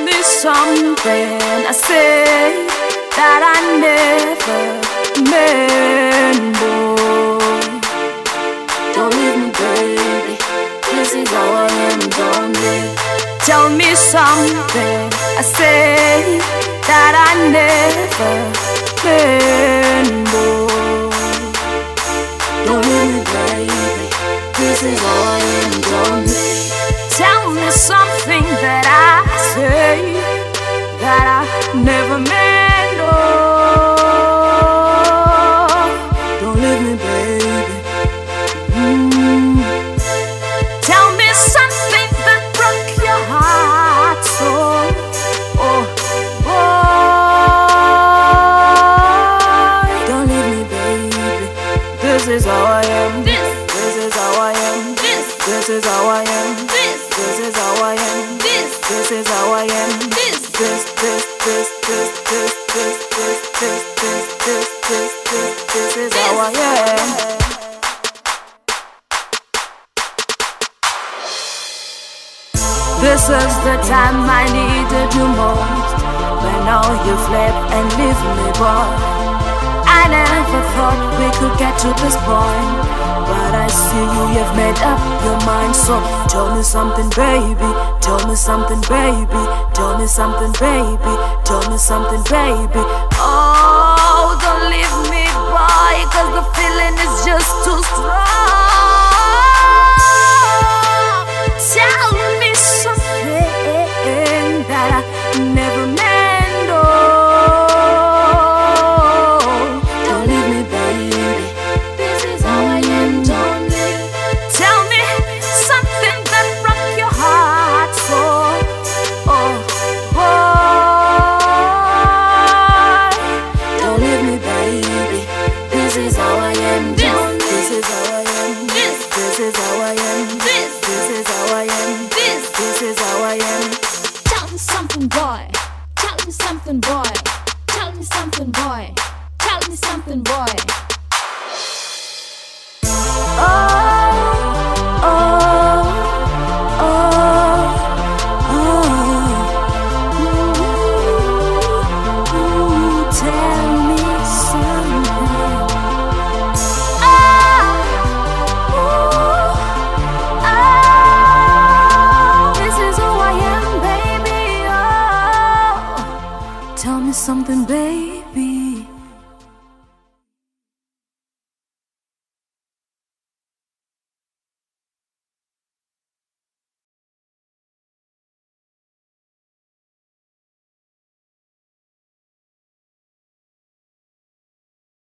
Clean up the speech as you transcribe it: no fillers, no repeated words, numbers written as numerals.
me something. I say that I never meant, boy. Don't leave me, baby. This is how I am, don't leave. Tell me something. I say that I never meant, boy. Don't leave me, baby. This is how I am, don't leave. Tell me something that I say that I never meant, oh. Don't leave me, baby. Tell me something that broke your heart so, oh, boy. Don't leave me, baby. This is how I am. This is how I am. This is how I am. This is how I am. This is how I am. This is how I am. This is the time I needed you most. When now you've left and leave me, boy. I never thought we could get to this point, but I see you've made up your mind. So tell me something, baby. Tell me something, baby. Tell me something, baby. Tell me something, baby. Oh, don't leave me, boy, 'cause the feeling is just too strong. Tell me something that I never meant, oh. Don't leave me, baby. This is how I am, don't leave. Tell me something that broke your heart so, oh, boy. Don't leave me, baby. This is how I am, don't leave. This is how I am. This is how I am. This is how I am. This is how I am. Tell me something, boy. Tell me something, boy. Tell me something, boy. Tell me something, boy. Oh, oh, oh, oh. Tell me something. This is who I am, baby. Oh, tell me something, baby.